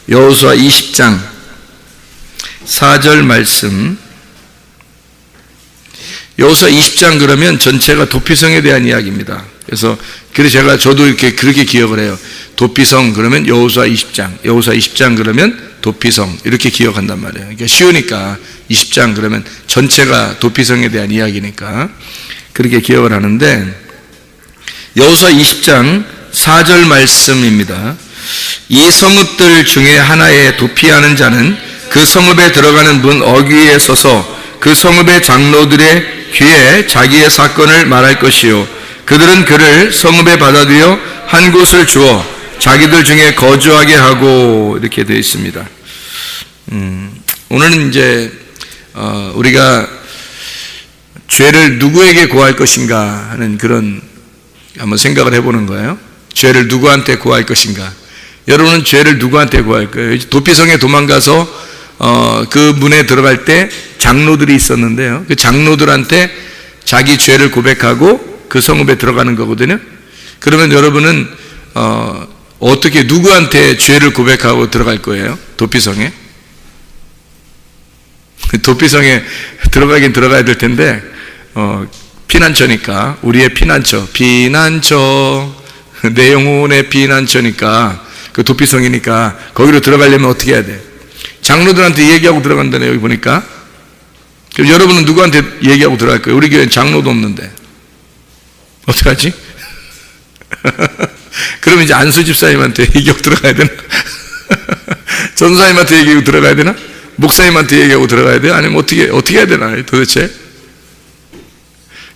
여호수아 20장 4절 말씀. 여호수아 20장 그러면 전체가 도피성에 대한 이야기입니다. 그래서 저도 이렇게 그렇게 기억을 해요. 도피성 그러면 여호수아 20장, 여호수아 20장 그러면 도피성 이렇게 기억한단 말이에요. 그러니까 쉬우니까 20장 그러면 전체가 도피성에 대한 이야기니까 그렇게 기억을 하는데, 여호수아 20장 4절 말씀입니다. 이 성읍들 중에 하나에 도피하는 자는 그 성읍에 들어가는 문 어귀에 서서 그 성읍의 장로들의 귀에 자기의 사건을 말할 것이요, 그들은 그를 성읍에 받아들여 한 곳을 주어 자기들 중에 거주하게 하고, 이렇게 되어 있습니다. 오늘은 이제 우리가 죄를 누구에게 고할 것인가 하는 그런 한번 생각을 해보는 거예요. 죄를 누구한테 고할 것인가. 여러분은 죄를 누구한테 고할 거예요? 도피성에 도망가서 그 문에 들어갈 때 장로들이 있었는데요, 그 장로들한테 자기 죄를 고백하고 그 성읍에 들어가는 거거든요. 그러면 여러분은 어떻게 누구한테 죄를 고백하고 들어갈 거예요? 도피성에? 도피성에 들어가긴 들어가야 될 텐데 피난처니까, 우리의 피난처 내 영혼의 피난처니까, 그 도피성이니까 거기로 들어가려면 어떻게 해야 돼? 장로들한테 얘기하고 들어간다네, 여기 보니까. 그럼 여러분은 누구한테 얘기하고 들어갈 거예요? 우리 교회는 장로도 없는데 어떡하지? 그러면 이제 안수 집사님한테 얘기하고 들어가야 되나? 전사님한테 얘기하고 들어가야 되나? 목사님한테 얘기하고 들어가야 돼요? 아니면 어떻게 해야 되나 도대체?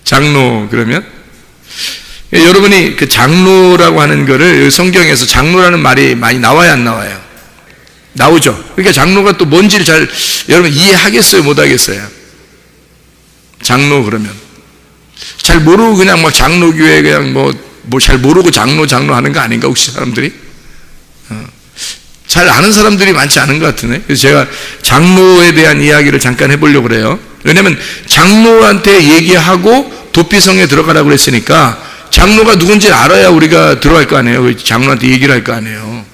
장로 그러면? 여러분이 그 장로라고 하는 거를 성경에서 장로라는 말이 많이 나와야 안 나와요? 나오죠. 그러니까 장로가 또 뭔지를 여러분 이해하겠어요? 못하겠어요? 장로 그러면 잘 모르고 그냥 막 장로교회 그냥 뭐 잘 모르고 장로 하는 거 아닌가 혹시 사람들이? 잘 아는 사람들이 많지 않은 것 같으네. 그래서 제가 장로에 대한 이야기를 잠깐 해보려고 그래요. 왜냐면 장로한테 얘기하고 도피성에 들어가라고 그랬으니까 장로가 누군지 알아야 우리가 들어갈 거 아니에요. 장로한테 얘기를 할 거 아니에요.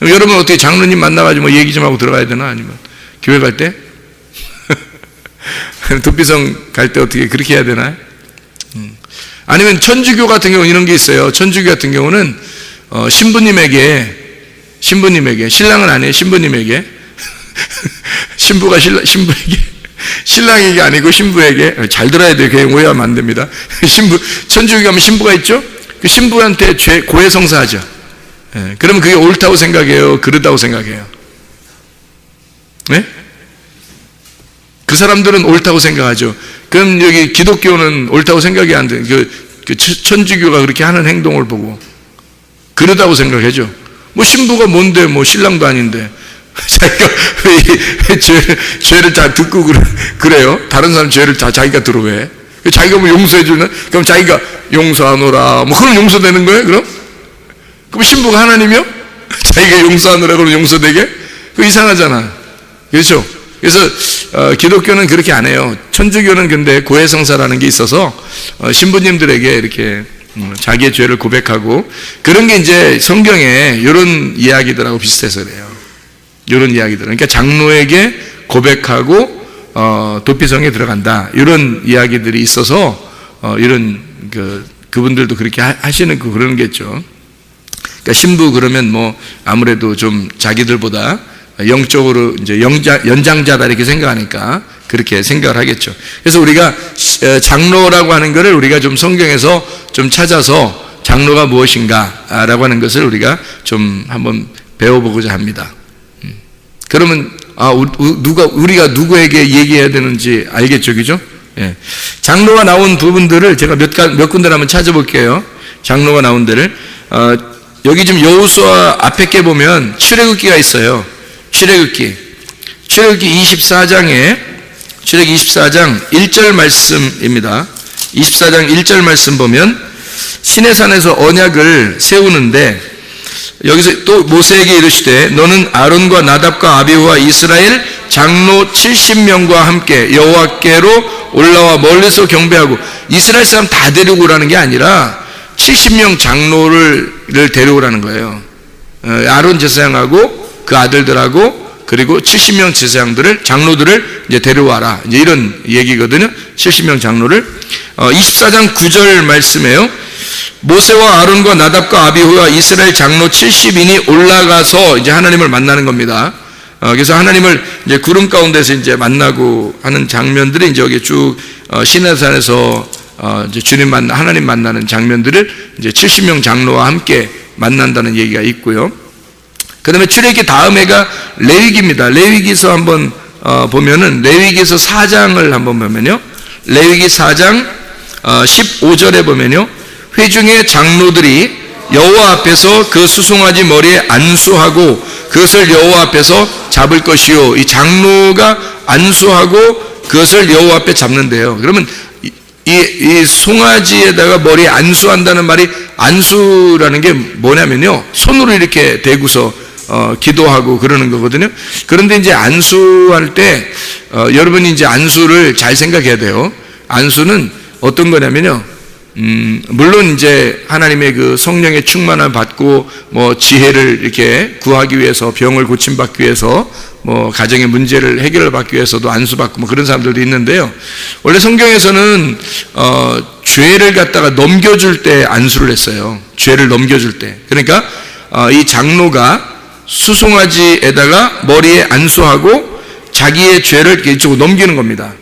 여러분 어떻게 장로님 만나가지고 뭐 얘기 좀 하고 들어가야 되나? 아니면 교회 갈 때? 도피성 갈 때 어떻게 그렇게 해야 되나요? 아니면 천주교 같은 경우 이런 게 있어요. 천주교 같은 경우는 신부님에게 신랑은 아니에요. 신부님에게 신부가 신부에게 신랑에게 아니고 신부에게, 잘 들어야 돼요. 그냥 오해하면 안 됩니다. 천주교 가면 신부가 있죠? 그 신부한테 고해성사하죠. 그러면 그게 옳다고 생각해요? 그르다고 생각해요? 네? 그 사람들은 옳다고 생각하죠. 그럼 여기 기독교는 옳다고 생각이 안 돼요. 그 천주교가 그렇게 하는 행동을 보고 그러다고 생각하죠. 뭐 신부가 뭔데, 뭐 신랑도 아닌데 자기가 왜 죄를 다 듣고 그래요? 다른 사람 죄를 다 자기가 들어 왜? 자기가 뭐 용서해 주나? 그럼 자기가 용서하노라 뭐 그럼 용서되는 거예요? 그럼 신부가 하나님이요? 자기가 용서하노라 그러면 용서되게? 그거 이상하잖아. 그렇죠? 그래서 기독교는 그렇게 안 해요. 천주교는 근데 고해성사라는 게 있어서 신부님들에게 이렇게 자기의 죄를 고백하고, 그런 게 이제 성경에 이런 이야기들하고 비슷해서 그래요. 이런 이야기들. 그러니까 장로에게 고백하고 도피성에 들어간다. 이런 이야기들이 있어서 이런 그분들도 그렇게 하시는 그런 게죠. 그러니까 신부 그러면 뭐 아무래도 좀 자기들보다 영적으로 이제 연장자다 이렇게 생각하니까 그렇게 생각을 하겠죠. 그래서 우리가 장로라고 하는 것을 우리가 좀 성경에서 좀 찾아서 장로가 무엇인가라고 하는 것을 우리가 좀 한번 배워보고자 합니다. 그러면 우리가 누구에게 얘기해야 되는지 알겠죠, 그죠? 예. 장로가 나온 부분들을 제가 몇 군데를 한번 찾아볼게요. 장로가 나온 데를 여기 지금 여호수아 앞에 게 보면 출애굽기가 있어요. 출애굽기 24장에 출애굽기 24장 1절 말씀입니다. 24장 1절 말씀 보면 시내산에서 언약을 세우는데 여기서 또 모세에게 이르시되 너는 아론과 나답과 아비후와 이스라엘 장로 70명과 함께 여호와께로 올라와 멀리서 경배하고, 이스라엘 사람 다 데리고 오라는 게 아니라 70명 장로를 데려오라는 거예요. 아론 제사장하고 그 아들들하고 그리고 70명 제사장들을 장로들을 이제 데려와라. 이제 이런 얘기거든요. 70명 장로를 24장 9절 말씀에요. 모세와 아론과 나답과 아비후와 이스라엘 장로 70인이 올라가서 이제 하나님을 만나는 겁니다. 그래서 하나님을 이제 구름 가운데서 이제 만나고 하는 장면들이 이제 여기 쭉 시내산에서 이제 하나님 만나는 장면들을 이제 70명 장로와 함께 만난다는 얘기가 있고요. 그 다음에 출애굽기 다음 해가 레위기입니다. 레위기서 한번 보면은 레위기서 4장을 한번 보면요. 레위기 4장 15절에 보면요. 회중의 장로들이 여호와 앞에서 그 수송아지 머리에 안수하고 그것을 여호와 앞에서 잡을 것이요. 이 장로가 안수하고 그것을 여호와 앞에 잡는데요. 그러면 이 송아지에다가 머리에 안수한다는 말이, 안수라는 게 뭐냐면요, 손으로 이렇게 대고서 기도하고 그러는 거거든요. 그런데 이제 안수할 때 여러분이 이제 안수를 잘 생각해야 돼요. 안수는 어떤 거냐면요, 물론 이제 하나님의 그 성령의 충만함을 받고 뭐 지혜를 이렇게 구하기 위해서, 병을 고침받기 위해서, 뭐 가정의 문제를 해결을 받기 위해서도 안수받고 뭐 그런 사람들도 있는데요. 원래 성경에서는 죄를 갖다가 넘겨줄 때 안수를 했어요. 죄를 넘겨줄 때. 그러니까 이 장로가 수송아지에다가 머리에 안수하고 자기의 죄를 이쪽으로 넘기는 겁니다.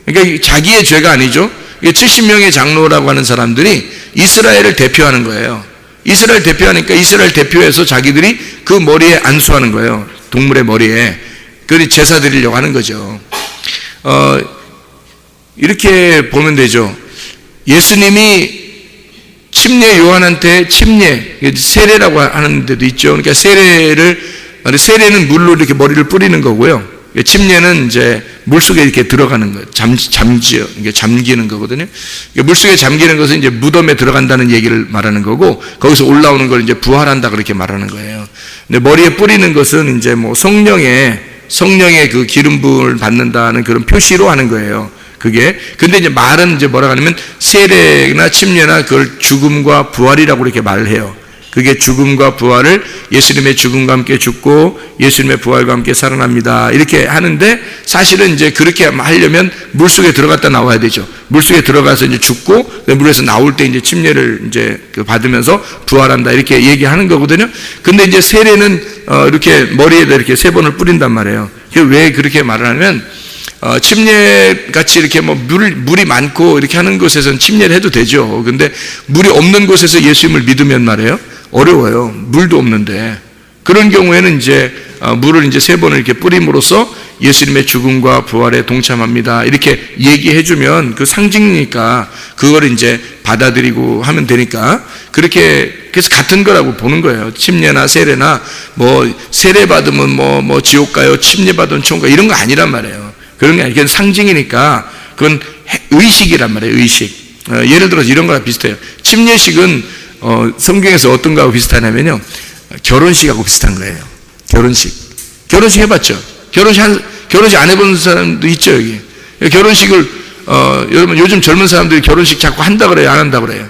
그러니까 자기의 죄가 아니죠. 70명의 장로라고 하는 사람들이 이스라엘을 대표하는 거예요. 이스라엘 대표하니까 이스라엘 대표해서 자기들이 그 머리에 안수하는 거예요. 동물의 머리에. 그리 제사 드리려고 하는 거죠. 이렇게 보면 되죠. 예수님이 침례 요한한테 세례라고 하는 데도 있죠. 그러니까 세례는 물로 이렇게 머리를 뿌리는 거고요. 침례는 이제 물속에 이렇게 들어가는 거예요. 잠기는 거거든요. 물속에 잠기는 것은 이제 무덤에 들어간다는 얘기를 말하는 거고, 거기서 올라오는 걸 이제 부활한다 그렇게 말하는 거예요. 근데 머리에 뿌리는 것은 이제 뭐 성령의 그 기름 부음을 받는다는 그런 표시로 하는 거예요. 그게. 근데 이제 말은 이제 뭐라고 하냐면 세례나 침례나 그걸 죽음과 부활이라고 이렇게 말을 해요. 그게 죽음과 부활을, 예수님의 죽음과 함께 죽고 예수님의 부활과 함께 살아납니다, 이렇게 하는데, 사실은 이제 그렇게 하려면 물속에 들어갔다 나와야 되죠. 물속에 들어가서 이제 죽고 물에서 나올 때 이제 침례를 이제 받으면서 부활한다, 이렇게 얘기하는 거거든요. 근데 이제 세례는 이렇게 머리에다 이렇게 3번을 뿌린단 말이에요. 왜 그렇게 말을 하냐면 침례 같이 이렇게 뭐 물이 많고 이렇게 하는 곳에서는 침례를 해도 되죠. 근데 물이 없는 곳에서 예수님을 믿으면 말이에요, 어려워요. 물도 없는데. 그런 경우에는 이제 물을 이제 3번을 이렇게 뿌림으로써 예수님의 죽음과 부활에 동참합니다, 이렇게 얘기해주면 그 상징이니까 그걸 이제 받아들이고 하면 되니까, 그렇게 그래서 같은 거라고 보는 거예요. 침례나 세례나 뭐 세례 받으면 뭐 지옥 가요, 침례 받으면 천국 가요, 이런 거 아니란 말이에요. 그런 게 아니라 그건 상징이니까, 그건 의식이란 말이에요. 의식. 예를 들어서 이런 거랑 비슷해요. 침례식은 성경에서 어떤 거하고 비슷하냐면요, 결혼식하고 비슷한 거예요. 결혼식 해봤죠? 결혼식 안 해본 사람도 있죠, 여기. 결혼식을 여러분 요즘 젊은 사람들이 결혼식 자꾸 한다 그래요, 안 한다 그래요?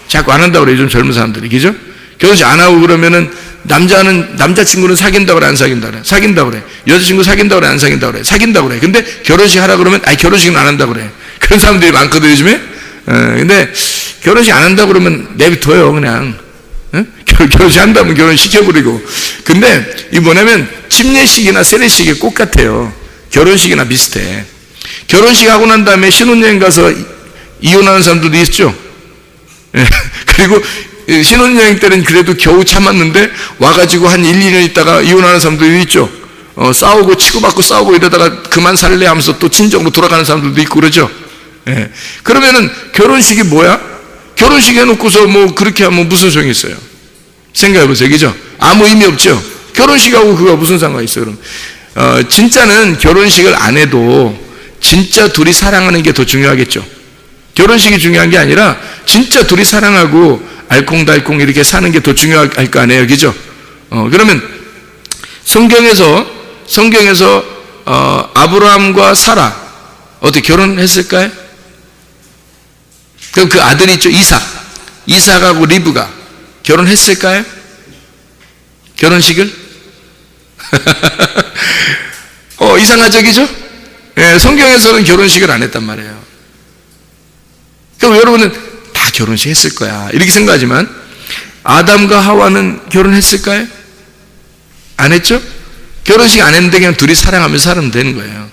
자꾸 안 한다 그래요, 요즘 젊은 사람들이. 그죠? 결혼식 안 하고 그러면은 남자친구는 사귄다 그래, 안 사귄다 그래? 사귄다 그래. 여자친구 사귄다 그래, 안 사귄다 그래? 사귄다 그래. 근데 결혼식 하라 그러면 결혼식은 안 한다 그래. 그런 사람들이 많거든요, 요즘에. 근데 결혼식 안 한다 그러면 내비둬요, 그냥. 결혼식 한다면 결혼시켜버리고. 근데 이 뭐냐면 침례식이나 세례식이 똑같아요. 결혼식이나 비슷해. 결혼식 하고 난 다음에 신혼여행 가서 이혼하는 사람들도 있죠. 그리고 신혼여행 때는 그래도 겨우 참았는데 와가지고 한 1-2년 있다가 이혼하는 사람들도 있죠. 싸우고 치고받고 싸우고 이러다가 그만 살래 하면서 또 친정으로 돌아가는 사람들도 있고 그러죠. 그러면은 결혼식이 뭐야? 결혼식 해놓고서 뭐 그렇게 하면 무슨 소용이 있어요? 생각해보세요. 그죠? 아무 의미 없죠? 결혼식하고 그거 무슨 상관이 있어요, 그럼? 진짜는 결혼식을 안 해도 진짜 둘이 사랑하는 게 더 중요하겠죠. 결혼식이 중요한 게 아니라 진짜 둘이 사랑하고 알콩달콩 이렇게 사는 게 더 중요할 거 아니에요. 그죠? 그러면 성경에서 아브라함과 사라 어떻게 결혼했을까요? 그럼 그 아들이 있죠, 이삭하고 리브가 결혼했을까요? 결혼식을? 이상하적이죠? 예, 성경에서는 결혼식을 안 했단 말이에요. 그럼 여러분은 다 결혼식 했을 거야 이렇게 생각하지만 아담과 하와는 결혼했을까요? 안 했죠? 결혼식 안 했는데 그냥 둘이 사랑하면서 살면 되는 거예요.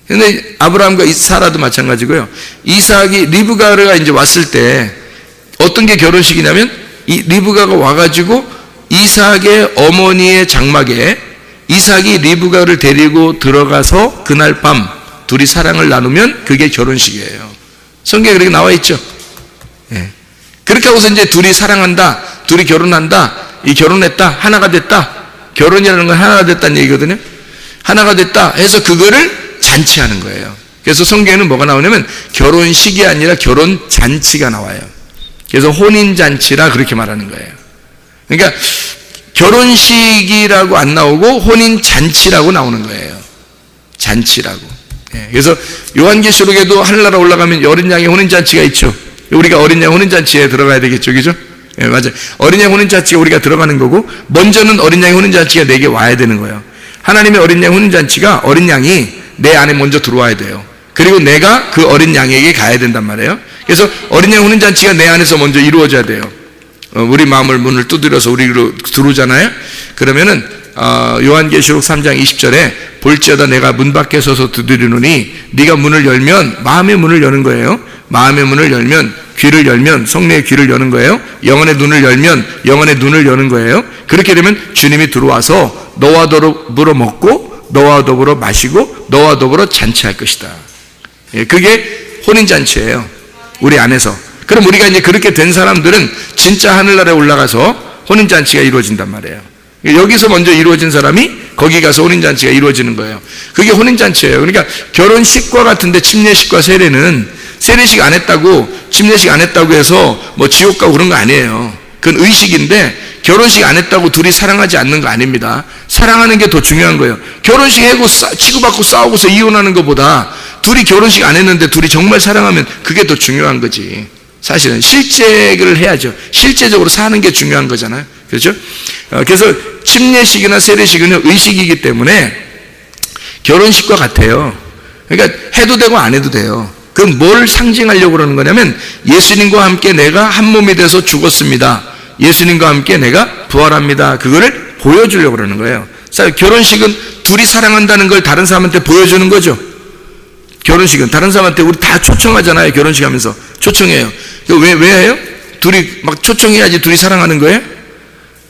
근데 아브라함과 사라도 마찬가지고요. 이삭이 리브가가 이제 왔을 때 어떤 게 결혼식이냐면 이 리브가가 와가지고 이삭의 어머니의 장막에 이삭이 리브가를 데리고 들어가서 그날 밤 둘이 사랑을 나누면 그게 결혼식이에요. 성경에 그렇게 나와 있죠. 예. 그렇게 하고서 이제 둘이 사랑한다, 둘이 결혼한다, 이 결혼했다, 하나가 됐다. 결혼이라는 건 하나가 됐다는 얘기거든요. 하나가 됐다 해서 그거를 잔치하는 거예요. 그래서 성경에는 뭐가 나오냐면 결혼식이 아니라 결혼잔치가 나와요. 그래서 혼인잔치라 그렇게 말하는 거예요. 그러니까 결혼식이라고 안 나오고 혼인잔치라고 나오는 거예요. 잔치라고. 예, 그래서 요한계시록에도 하늘나라 올라가면 어린 양의 혼인잔치가 있죠. 우리가 어린 양 혼인잔치에 들어가야 되겠죠, 그죠? 예, 맞아요. 어린 양 혼인잔치가 우리가 들어가는 거고 먼저는 어린 양의 혼인잔치가 내게 와야 되는 거예요. 하나님의 어린 양 혼인잔치가 어린 양이 내 안에 먼저 들어와야 돼요. 그리고 내가 그 어린 양에게 가야 된단 말이에요. 그래서 어린 양 혼인잔치가 내 안에서 먼저 이루어져야 돼요. 우리 마음을 문을 두드려서 우리로 들어오잖아요. 그러면은 요한계시록 3장 20절에 볼지어다 내가 문 밖에 서서 두드리노니 네가 문을 열면 마음의 문을 여는 거예요. 마음의 문을 열면 귀를 열면 성령의 귀를 여는 거예요. 영혼의 눈을 열면 영혼의 눈을 여는 거예요. 그렇게 되면 주님이 들어와서 너와 더불어 먹고 너와 더불어 마시고 너와 더불어 잔치할 것이다. 예, 그게 혼인잔치예요. 우리 안에서. 그럼 우리가 이제 그렇게 된 사람들은 진짜 하늘나라에 올라가서 혼인잔치가 이루어진단 말이에요. 여기서 먼저 이루어진 사람이 거기 가서 혼인잔치가 이루어지는 거예요. 그게 혼인잔치예요. 그러니까 결혼식과 같은데 침례식과 세례는 세례식 안 했다고 침례식 안 했다고 해서 뭐 지옥 가고 그런 거 아니에요. 그건 의식인데 결혼식 안 했다고 둘이 사랑하지 않는 거 아닙니다. 사랑하는 게 더 중요한 거예요. 결혼식 하고 치고받고 싸우고서 이혼하는 것보다 둘이 결혼식 안 했는데 둘이 정말 사랑하면 그게 더 중요한 거지. 사실은 실제를 해야죠. 실제적으로 사는 게 중요한 거잖아요. 그렇죠? 그래서 침례식이나 세례식은 의식이기 때문에 결혼식과 같아요. 그러니까 해도 되고 안 해도 돼요. 그럼 뭘 상징하려고 그러는 거냐면 예수님과 함께 내가 한 몸이 돼서 죽었습니다. 예수님과 함께 내가 부활합니다. 그거를 보여주려고 그러는 거예요. 결혼식은 둘이 사랑한다는 걸 다른 사람한테 보여주는 거죠. 결혼식은 다른 사람한테 우리 다 초청하잖아요. 결혼식 하면서 초청해요. 왜 해요? 둘이 막 초청해야지 둘이 사랑하는 거예요?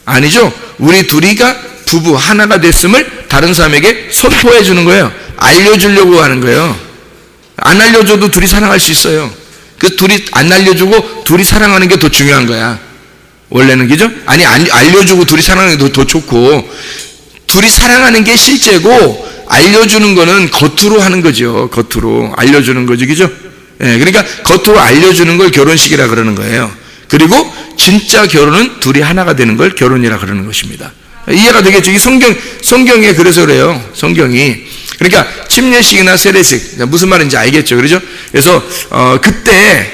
아니죠. 우리 둘이가 부부 하나가 됐음을 다른 사람에게 선포해 주는 거예요. 알려주려고 하는 거예요. 안 알려줘도 둘이 사랑할 수 있어요. 그 둘이 안 알려주고 둘이 사랑하는 게 더 중요한 거야. 원래는, 그죠? 아니, 알려주고 둘이 사랑하는 게 더 좋고, 둘이 사랑하는 게 실제고 알려주는 거는 겉으로 하는 거죠. 겉으로 알려주는 거죠, 그죠? 예, 그러니까 겉으로 알려주는 걸 결혼식이라 그러는 거예요. 그리고 진짜 결혼은 둘이 하나가 되는 걸 결혼이라 그러는 것입니다. 이해가 되겠죠? 이 성경에 그래서 그래요. 성경이. 그러니까 침례식이나 세례식 무슨 말인지 알겠죠, 그렇죠? 그래서 그때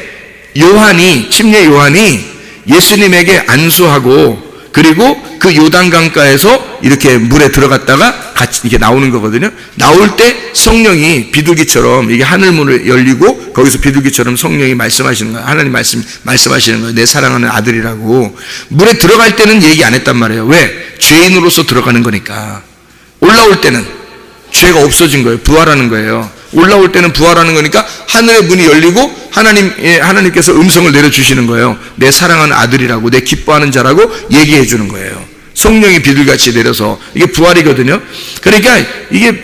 침례 요한이 예수님에게 안수하고 그리고 그 요단강가에서 이렇게 물에 들어갔다가 같이 이렇게 나오는 거거든요. 나올 때 성령이 비둘기처럼 이게 하늘문을 열리고 거기서 비둘기처럼 성령이 말씀하시는 거예요. 하나님 말씀하시는 거예요. 내 사랑하는 아들이라고. 물에 들어갈 때는 얘기 안 했단 말이에요. 왜? 죄인으로서 들어가는 거니까. 올라올 때는 죄가 없어진 거예요. 부활하는 거예요. 올라올 때는 부활하는 거니까 하늘의 문이 열리고 하나님께서 음성을 내려주시는 거예요. 내 사랑하는 아들이라고, 내 기뻐하는 자라고 얘기해 주는 거예요. 성령이 비둘기같이 내려서. 이게 부활이거든요. 그러니까 이게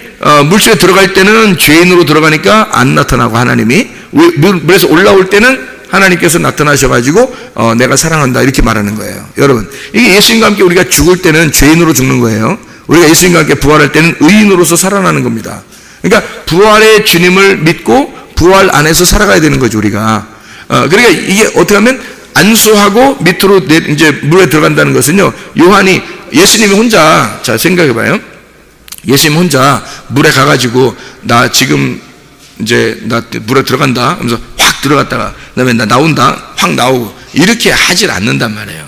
물속에 들어갈 때는 죄인으로 들어가니까 안 나타나고 하나님이 물에서 올라올 때는 하나님께서 나타나셔가지고 내가 사랑한다 이렇게 말하는 거예요. 여러분, 이게 예수님과 함께 우리가 죽을 때는 죄인으로 죽는 거예요. 우리가 예수님과 함께 부활할 때는 의인으로서 살아나는 겁니다. 그러니까 부활의 주님을 믿고 부활 안에서 살아가야 되는 거죠, 우리가. 그러니까 이게 어떻게 하면 안수하고 밑으로 이제 물에 들어간다는 것은요, 예수님이 혼자, 자, 생각해봐요. 예수님 혼자 물에 가가지고, 나 지금 이제, 나 물에 들어간다 하면서 확 들어갔다가, 그 다음에 나 나온다, 확 나오고, 이렇게 하질 않는단 말이에요.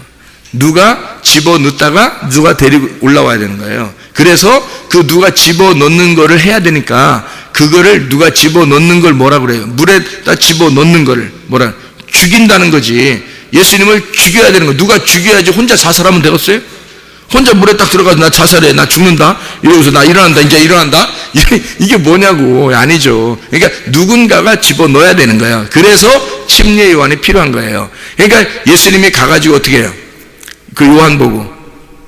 누가 집어넣다가 누가 데리고 올라와야 되는 거예요. 그래서 그 누가 집어넣는 거를 해야 되니까 그거를 누가 집어넣는 걸 뭐라 그래요? 물에다 집어넣는 거를 뭐라 죽인다는 거지. 예수님을 죽여야 되는 거. 누가 죽여야지 혼자 자살하면 되겠어요? 혼자 물에 딱 들어가서 나 자살해, 나 죽는다, 이러고서 나 일어난다, 이제 일어난다? 이게 뭐냐고. 아니죠. 그러니까 누군가가 집어넣어야 되는 거예요. 그래서 침례 요한이 필요한 거예요. 그러니까 예수님이 가가지고 어떻게 해요? 그 요한 보고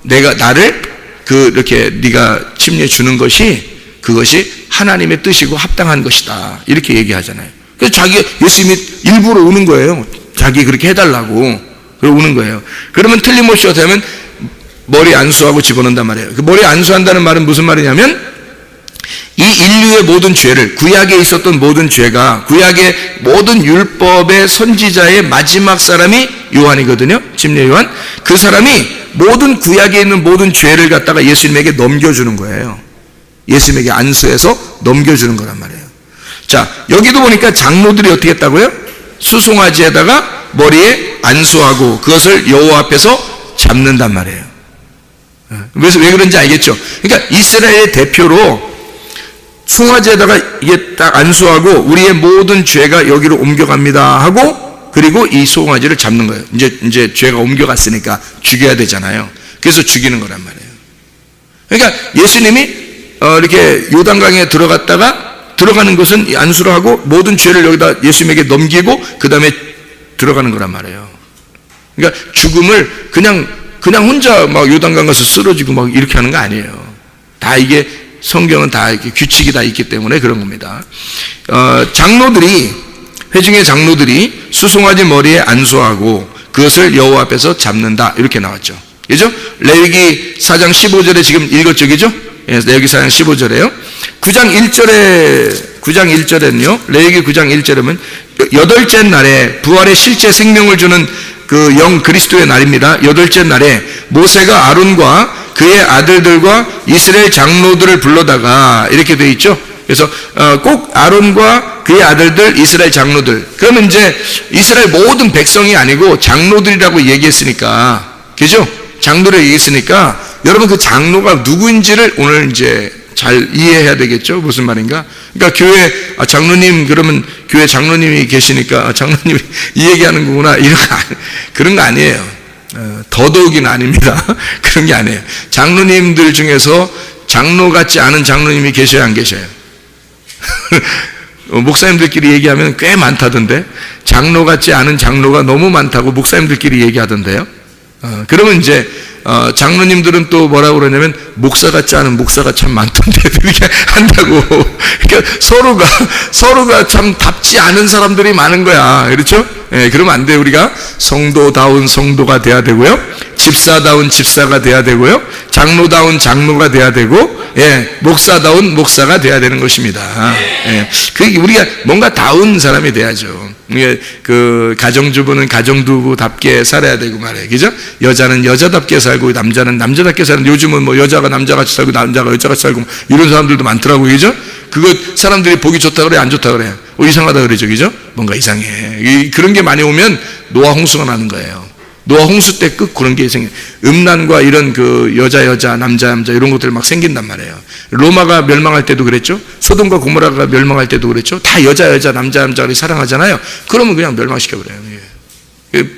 나를 이렇게 네가 침례 주는 것이 그것이 하나님의 뜻이고 합당한 것이다, 이렇게 얘기하잖아요. 그래서 예수님이 일부러 오는 거예요. 자기 그렇게 해달라고. 그러고 오는 거예요. 그러면 틀림없이 어떻게 하면 머리 안수하고 집어넣는단 말이에요. 그 머리 안수한다는 말은 무슨 말이냐면 이 인류의 모든 죄를, 구약에 있었던 모든 죄가, 구약의 모든 율법의 선지자의 마지막 사람이 요한이거든요. 침례 요한. 그 사람이 모든 구약에 있는 모든 죄를 갖다가 예수님에게 넘겨주는 거예요. 예수님에게 안수해서 넘겨주는 거란 말이에요. 자, 여기도 보니까 장로들이 어떻게 했다고요? 수송아지에다가 머리에 안수하고 그것을 여호와 앞에서 잡는단 말이에요. 그래서 왜 그런지 알겠죠? 그러니까 이스라엘의 대표로 송아지에다가 이게 딱 안수하고 우리의 모든 죄가 여기로 옮겨갑니다 하고, 그리고 이 송아지를 잡는 거예요. 이제 죄가 옮겨갔으니까 죽여야 되잖아요. 그래서 죽이는 거란 말이에요. 그러니까 예수님이 이렇게 요단강에 들어가는 것은 안수를 하고 모든 죄를 여기다 예수님에게 넘기고 그 다음에 들어가는 거란 말이에요. 그러니까 죽음을 그냥 혼자 막 요단강 가서 쓰러지고 막 이렇게 하는 거 아니에요. 다 이게 성경은 다 이렇게 규칙이 다 있기 때문에 그런 겁니다. 회중의 장로들이 수송아지 머리에 안수하고 그것을 여호와 앞에서 잡는다, 이렇게 나왔죠. 그죠? 레위기 4장 15절에 지금 읽었죠, 그죠? 레위기 4장 15절에요. 9장 1절에는요, 레위기 9장 1절에는 여덟째 날에 부활의 실제 생명을 주는 그 영 그리스도의 날입니다. 여덟째 날에 모세가 아론과 그의 아들들과 이스라엘 장로들을 불러다가, 이렇게 되어 있죠. 그래서 꼭 아론과 그의 아들들, 이스라엘 장로들. 그러면 이제 이스라엘 모든 백성이 아니고 장로들이라고 얘기했으니까, 그죠? 장로를 얘기했으니까 여러분 그 장로가 누구인지를 오늘 이제 잘 이해해야 되겠죠? 무슨 말인가? 그러니까 교회 장로님, 그러면 교회 장로님이 계시니까 장로님이 이 얘기하는 거구나, 그런 거 아니에요. 더더욱이는 아닙니다. 그런 게 아니에요. 장로님들 중에서 장로 같지 않은 장로님이 계셔야 안 계셔요? 목사님들끼리 얘기하면 꽤 많다던데, 장로 같지 않은 장로가 너무 많다고 목사님들끼리 얘기하던데요. 그러면 이제 장로님들은 또 뭐라고 그러냐면 목사 같지 않은 목사가 참 많던데 이렇게 한다고. 그러니까 서로가 참 답지 않은 사람들이 많은 거야. 그렇죠? 예, 그러면 안 돼요. 우리가 성도다운 성도가 돼야 되고요, 집사다운 집사가 돼야 되고요, 장로다운 장로가 돼야 되고, 예, 목사다운 목사가 돼야 되는 것입니다. 예, 우리가 뭔가 다운 사람이 돼야죠. 그 가정주부는 가정주부답게 살아야 되고 말이에요. 그죠? 여자는 여자답게 살고 남자는 남자답게 사는, 요즘은 뭐 여자가 남자같이 살고 남자가 여자같이 살고 이런 사람들도 많더라고요. 그죠? 그거 사람들이 보기 좋다 그래, 안 좋다 그래? 이상하다 그러죠. 그죠? 뭔가 이상해. 그런 게 많이 오면 노아 홍수가 나는 거예요. 노아 홍수 때 끝 그런 게 생겨. 음란과 이런 그 여자 남자 이런 것들 막 생긴단 말이에요. 로마가 멸망할 때도 그랬죠. 소돔과 고모라가 멸망할 때도 그랬죠. 다 여자 남자를 사랑하잖아요. 그러면 그냥 멸망시켜버려요.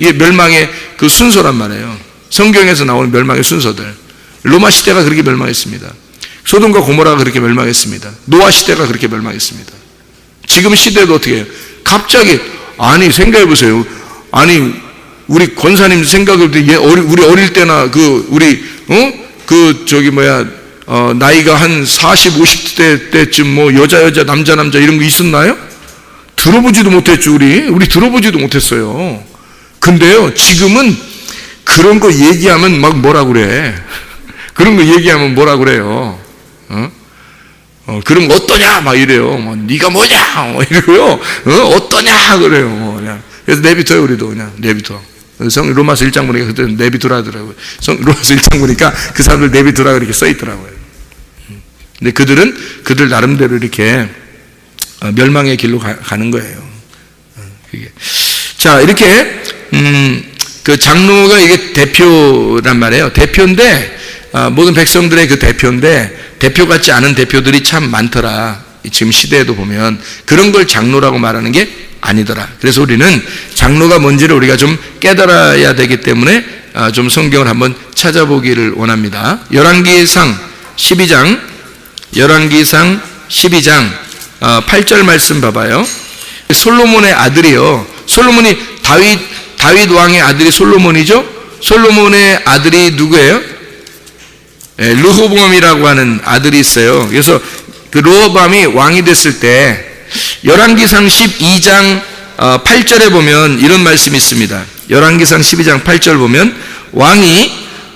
이게 멸망의 그 순서란 말이에요. 성경에서 나오는 멸망의 순서들. 로마 시대가 그렇게 멸망했습니다. 소돔과 고모라가 그렇게 멸망했습니다. 노아 시대가 그렇게 멸망했습니다. 지금 시대도 어떻게 해요? 갑자기, 아니 생각해 보세요. 아니 우리 권사님 생각을 때 우리 어릴 때나 나이가 한 40, 50대 때쯤 뭐 여자 남자 이런 거 있었나요? 들어보지도 못했죠. 우리 들어보지도 못했어요. 근데요, 지금은 그런 거 얘기하면 막 뭐라 그래. 그런 거 얘기하면 뭐라 그래요. 그럼 어떠냐 막 이래요. 뭐 네가 뭐냐 뭐 이러고요. 어떠냐 그래요. 그냥. 그래서 내비둬요. 우리도 그냥 내비둬. 로마서 1장 보니까 그때 내비두라 하더라고요. 로마서 1장 보니까 그 사람들 내비두라 그렇게 써 있더라고요. 근데 그들 나름대로 이렇게 멸망의 길로 가는 거예요. 자, 이렇게 그 장로가 이게 대표란 말이에요. 대표인데 모든 백성들의 그 대표인데 대표 같지 않은 대표들이 참 많더라. 지금 시대에도 보면 그런 걸 장로라고 말하는 게 아니더라. 그래서 우리는 장로가 뭔지를 우리가 좀 깨달아야 되기 때문에 좀 성경을 한번 찾아보기를 원합니다. 열왕기상 12장 8절 말씀 봐봐요. 솔로몬의 아들이요. 솔로몬이 다윗 왕의 아들이 솔로몬이죠. 솔로몬의 아들이 누구예요? 르호보암이라고 하는 아들이 있어요. 그래서 그 르호보암이 왕이 됐을 때 열왕기상 12장 8절에 보면 이런 말씀이 있습니다. 열왕기상 12장 8절 보면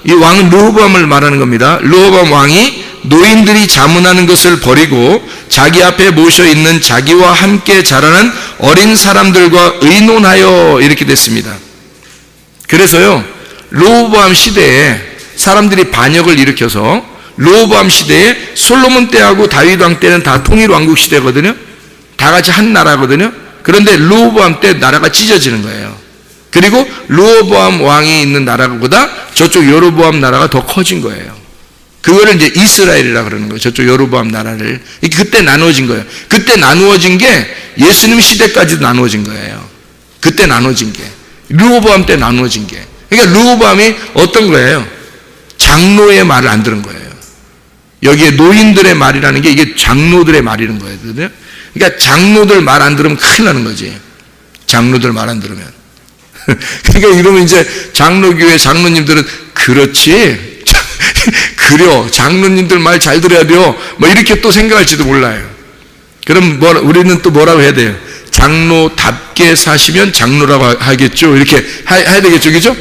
이 왕은 르호보암을 말하는 겁니다. 르호보암 왕이 노인들이 자문하는 것을 버리고 자기 앞에 모셔 있는 자기와 함께 자라는 어린 사람들과 의논하여 이렇게 됐습니다. 그래서요, 르호보암 시대에 사람들이 반역을 일으켜서 르호보암 시대에 솔로몬 때하고 다윗 왕 때는 다 통일 왕국 시대거든요. 다 같이 한 나라거든요. 그런데 르호보암 때 나라가 찢어지는 거예요. 그리고 르호보암 왕이 있는 나라보다 저쪽 여로보암 나라가 더 커진 거예요. 그거를 이제 이스라엘이라고 그러는 거예요. 저쪽 여로보암 나라를. 그때 나누어진 거예요. 그때 나누어진 게 예수님 시대까지도 나누어진 거예요. 그때 나누어진 게. 르호보암 때 나누어진 게. 그러니까 르호보암이 어떤 거예요? 장로의 말을 안 들은 거예요. 여기에 노인들의 말이라는 게 이게 장로들의 말이라는 거거든요. 그러니까 장로들 말 안 들으면 큰일 나는 거지. 장로들 말 안 들으면. 그러니까 이러면 이제 장로교회 장로님들은 그렇지. 그려 장로님들 말 잘 들어야 돼요. 뭐 이렇게 또 생각할지도 몰라요. 그럼 우리는 또 뭐라고 해야 돼요? 장로답게 사시면 장로라고 하겠죠. 이렇게 해야 되겠죠, 그죠?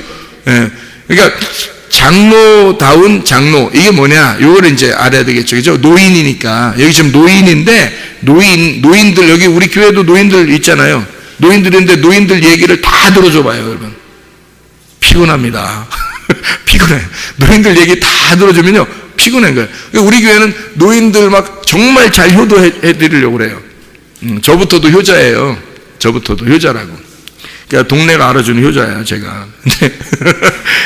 예. 그러니까 장로다운 장로 이게 뭐냐? 요거를 이제 알아야 되겠죠, 그죠? 노인이니까 여기 지금 노인인데 노인들 여기 우리 교회도 노인들 있잖아요. 노인들인데 노인들 얘기를 다 들어줘봐요, 여러분. 피곤합니다. 피곤해. 노인들 얘기 다 들어주면요 피곤한 거예요. 우리 교회는 노인들 막 정말 잘 효도해 드리려고 그래요. 저부터도 효자예요. 저부터도 효자라고. 그러니까 동네가 알아주는 효자예요, 제가.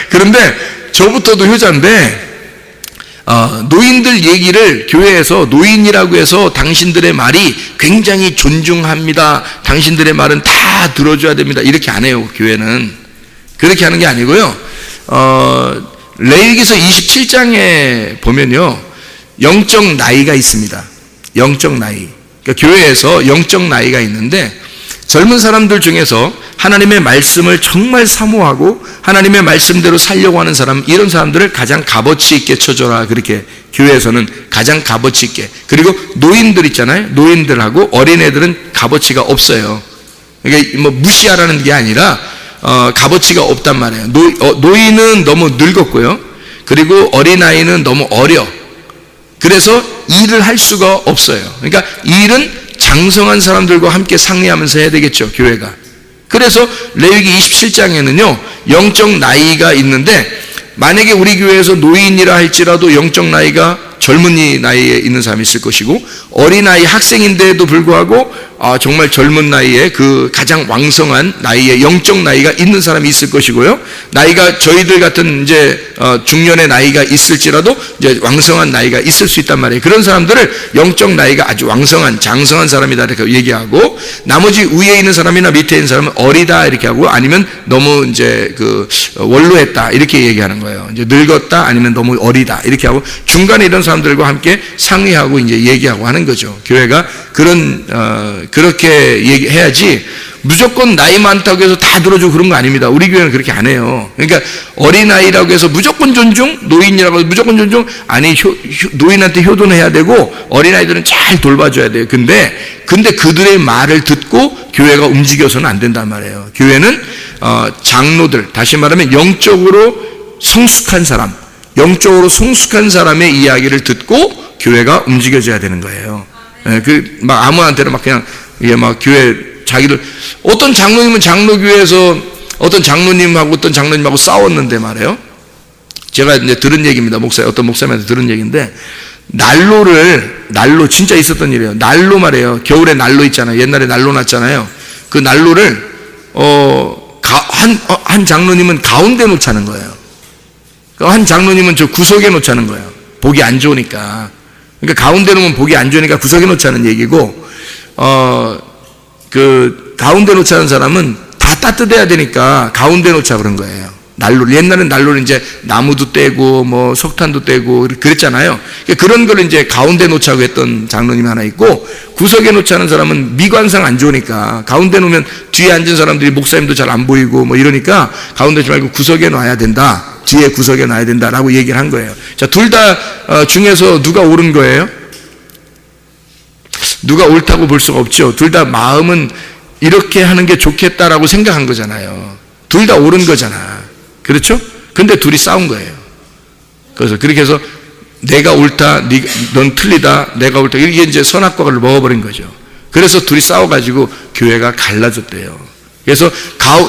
그런데 저부터도 효자인데 노인들 얘기를 교회에서 노인이라고 해서 당신들의 말이 굉장히 존중합니다. 당신들의 말은 다 들어줘야 됩니다. 이렇게 안 해요, 교회는. 그렇게 하는 게 아니고요. 레위기서 27장에 보면요, 영적 나이가 있습니다. 영적 나이. 그러니까 교회에서 영적 나이가 있는데 젊은 사람들 중에서 하나님의 말씀을 정말 사모하고 하나님의 말씀대로 살려고 하는 사람, 이런 사람들을 가장 값어치 있게 쳐줘라. 그렇게 교회에서는 가장 값어치 있게. 그리고 노인들 있잖아요. 노인들하고 어린애들은 값어치가 없어요. 그러니까 뭐 무시하라는 게 아니라 값어치가 없단 말이에요. 노인은 너무 늙었고요. 그리고 어린아이는 너무 어려. 그래서 일을 할 수가 없어요. 그러니까 일은 장성한 사람들과 함께 상의하면서 해야 되겠죠, 교회가. 그래서 레위기 27장에는요 영적 나이가 있는데, 만약에 우리 교회에서 노인이라 할지라도 영적 나이가 젊은이 나이에 있는 사람이 있을 것이고, 어린아이 학생인데도 불구하고 정말 젊은 나이에 그 가장 왕성한 나이에 영적 나이가 있는 사람이 있을 것이고요. 나이가 저희들 같은 이제 중년의 나이가 있을지라도 이제 왕성한 나이가 있을 수 있단 말이에요. 그런 사람들을 영적 나이가 아주 왕성한 장성한 사람이다 이렇게 얘기하고, 나머지 위에 있는 사람이나 밑에 있는 사람은 어리다 이렇게 하고, 아니면 너무 이제 그 원로했다 이렇게 얘기하는 거예요. 이제 늙었다 아니면 너무 어리다 이렇게 하고, 중간에 이런 사람들과 함께 상의하고 이제 얘기하고 하는 거죠. 교회가 그렇게 얘기해야지 무조건 나이 많다고 해서 다 들어주고 그런 거 아닙니다. 우리 교회는 그렇게 안 해요. 그러니까 어린아이라고 해서 무조건 존중, 노인이라고 해서 무조건 존중, 아니 노인한테 효도는 해야 되고 어린아이들은 잘 돌봐줘야 돼요. 근데 그들의 말을 듣고 교회가 움직여서는 안 된단 말이에요. 교회는 장로들, 다시 말하면 영적으로 성숙한 사람, 영적으로 성숙한 사람의 이야기를 듣고 교회가 움직여져야 되는 거예요. 막 아무한테나 막 그냥 이게 막 교회 자기들, 어떤 장로님은 장로교회에서 어떤 장로님하고 어떤 장로님하고 싸웠는데 말이에요. 제가 이제 들은 얘기입니다. 어떤 목사님한테 들은 얘기인데, 난로 진짜 있었던 일이에요. 난로 말이에요. 겨울에 난로 있잖아요. 옛날에 난로 났잖아요. 그 난로를 한 장로님은 가운데 놓자는 거예요. 한 장로님은 저 구석에 놓자는 거예요. 보기 안 좋으니까. 그러니까 가운데 놓으면 보기 안 좋으니까 구석에 놓자는 얘기고, 그 가운데 놓자는 사람은 다 따뜻해야 되니까 가운데 놓자 그런 거예요. 난로, 옛날엔 난로를 이제 나무도 떼고 뭐 석탄도 떼고 그랬잖아요. 그런 걸 이제 가운데 놓자고 했던 장로님이 하나 있고, 구석에 놓자는 사람은 미관상 안 좋으니까 가운데 놓으면 뒤에 앉은 사람들이 목사님도 잘 안 보이고 뭐 이러니까 가운데 놓지 말고 구석에 놔야 된다. 뒤에 구석에 놔야 된다라고 얘기를 한 거예요. 자, 둘 다 중에서 누가 옳은 거예요? 누가 옳다고 볼 수가 없죠. 둘 다 마음은 이렇게 하는 게 좋겠다라고 생각한 거잖아요. 둘 다 옳은 거잖아. 그렇죠? 근데 둘이 싸운 거예요. 그래서 그렇게 해서 내가 옳다, 넌 틀리다, 내가 옳다, 이게 이제 선악과를 먹어버린 거죠. 그래서 둘이 싸워가지고 교회가 갈라졌대요. 그래서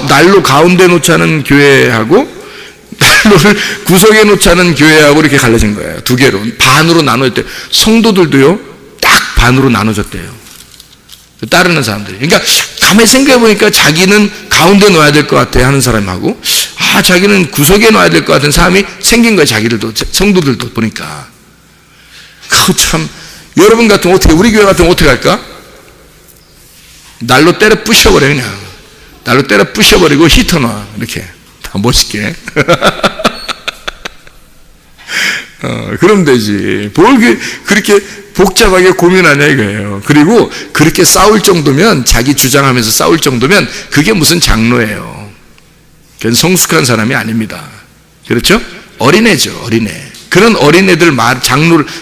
난로 가운데 놓자는 교회하고 난로를 구석에 놓자는 교회하고 이렇게 갈라진 거예요. 두 개로 반으로 나눠졌대요. 성도들도요 딱 반으로 나눠졌대요. 따르는 사람들이. 그러니까 가만히 생각해 보니까 자기는 가운데 놓아야 될 것 같아 하는 사람하고, 자기는 구석에 놔야 될 것 같은 사람이 생긴 거야. 자기들도, 성도들도 보니까. 참, 여러분 같으면 어떻게, 우리 교회 같으면 어떻게 할까? 난로 때려 부셔버려, 그냥. 난로 때려 부셔버리고 히터 놔. 이렇게. 다 멋있게. 그러면 되지. 뭘 그렇게 복잡하게 고민하냐 이거예요. 그리고 그렇게 싸울 정도면, 자기 주장하면서 싸울 정도면 그게 무슨 장로예요. 그건 성숙한 사람이 아닙니다. 그렇죠? 어린애죠, 어린애. 그런 어린애들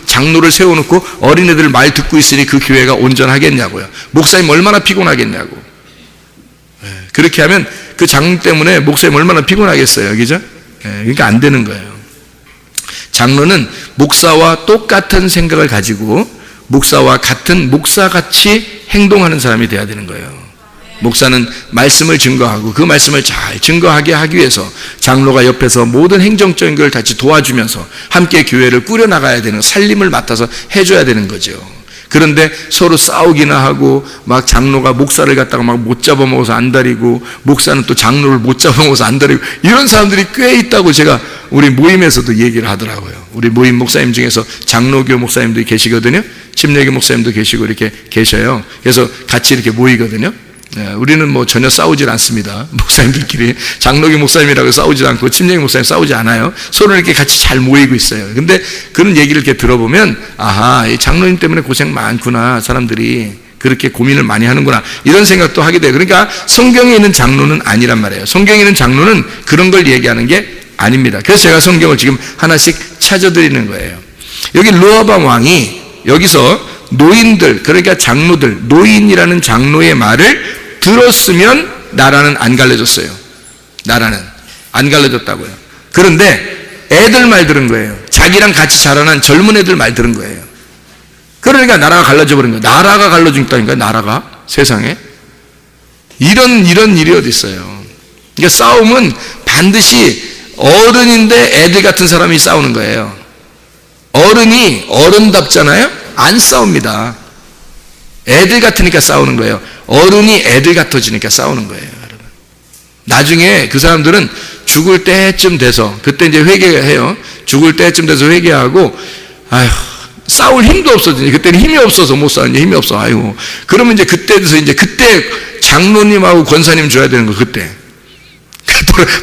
장로를 세워놓고 어린애들 말 듣고 있으니 그 교회가 온전하겠냐고요. 목사님 얼마나 피곤하겠냐고. 그렇게 하면 그 장로 때문에 목사님 얼마나 피곤하겠어요. 그죠? 그러니까 안 되는 거예요. 장로는 목사와 똑같은 생각을 가지고 목사와 같은 목사같이 행동하는 사람이 돼야 되는 거예요. 목사는 말씀을 증거하고 그 말씀을 잘 증거하게 하기 위해서 장로가 옆에서 모든 행정적인 걸 같이 도와주면서 함께 교회를 꾸려나가야 되는, 살림을 맡아서 해줘야 되는 거죠. 그런데 서로 싸우기나 하고, 막 장로가 목사를 갖다가 막 못 잡아먹어서 안달이고, 목사는 또 장로를 못 잡아먹어서 안달이고, 이런 사람들이 꽤 있다고 제가 우리 모임에서도 얘기를 하더라고요. 우리 모임 목사님 중에서 장로교 목사님도 계시거든요. 침례교 목사님도 계시고 이렇게 계셔요. 그래서 같이 이렇게 모이거든요. 우리는 뭐 전혀 싸우질 않습니다. 목사님들끼리. 장로교 목사님이라고 싸우지 않고 침례교 목사님 싸우지 않아요. 서로 이렇게 같이 잘 모이고 있어요. 근데 그런 얘기를 이렇게 들어보면, 아하, 이 장로님 때문에 고생 많구나. 사람들이 그렇게 고민을 많이 하는구나. 이런 생각도 하게 돼요. 그러니까 성경에 있는 장로는 아니란 말이에요. 성경에 있는 장로는 그런 걸 얘기하는 게 아닙니다. 그래서 제가 성경을 지금 하나씩 찾아드리는 거예요. 여기 르호보암 왕이 여기서 노인들, 그러니까 장로들, 노인이라는 장로의 말을 들었으면 나라는 안 갈라졌어요. 나라는 안 갈라졌다고요. 그런데 애들 말 들은 거예요. 자기랑 같이 자라난 젊은 애들 말 들은 거예요. 그러니까 나라가 갈라져 버린 거예요. 나라가 갈라진다니까, 나라가. 세상에 이런 일이 어디 있어요. 그러니까 싸움은 반드시 어른인데 애들 같은 사람이 싸우는 거예요. 어른이 어른답잖아요. 안 싸웁니다. 애들 같으니까 싸우는 거예요. 어른이 애들 같아지니까 싸우는 거예요, 여러분. 나중에 그 사람들은 죽을 때쯤 돼서, 그때 이제 회개해요. 죽을 때쯤 돼서 회개하고, 아휴, 싸울 힘도 없어지니, 그때는 힘이 없어서 못 싸우니, 힘이 없어. 아이고. 그러면 이제 그때 돼서 이제 그때 장로님하고 권사님 줘야 되는 거, 그때.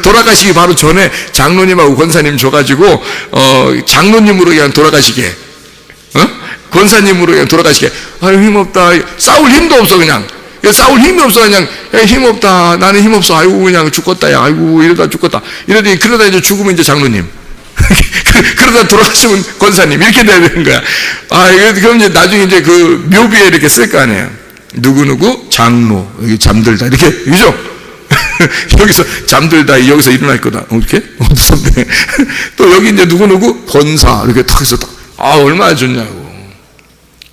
돌아가시기 바로 전에 장로님하고 권사님 줘가지고, 장로님으로 그냥 돌아가시게. 권사님으로 그냥 돌아가시게. 아유, 힘없다. 싸울 힘도 없어, 그냥. 싸울 힘이 없어, 그냥. 야, 힘없다. 나는 힘없어. 아이고, 그냥 죽겠다. 야, 아이고, 이러다 죽겠다. 그러다 이제 죽으면 이제 장로님. 그러다 돌아가시면 권사님. 이렇게 돼야 되는 거야. 그럼 이제 나중에 이제 그 묘비에 이렇게 쓸 거 아니에요. 누구누구 장로. 여기 잠들다. 이렇게, 그죠? 여기서 잠들다, 여기서 일어날 거다. 어떻게? 무섭네. 또 여기 이제 누구누구 권사. 이렇게 탁 해서 딱. 얼마나 좋냐고.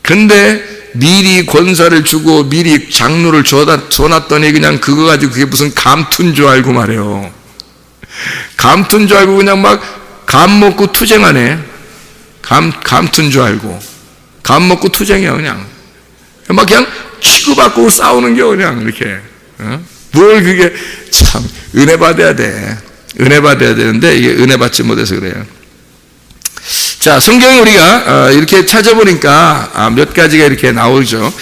근데 미리 권사를 주고 미리 장로를 줘놨더니 그냥 그거 가지고 그게 무슨 감투인 줄 알고 말이에요. 감투인 줄 알고 그냥 막 감 먹고 투쟁하네. 감투인 줄 알고. 감 먹고 투쟁이야, 그냥. 막 그냥 치고받고 싸우는 게 그냥 이렇게. 뭘 그게 참 은혜 받아야 돼. 은혜 받아야 되는데 이게 은혜 받지 못해서 그래요. 자, 성경에 우리가 이렇게 찾아보니까 몇 가지가 이렇게 나오죠.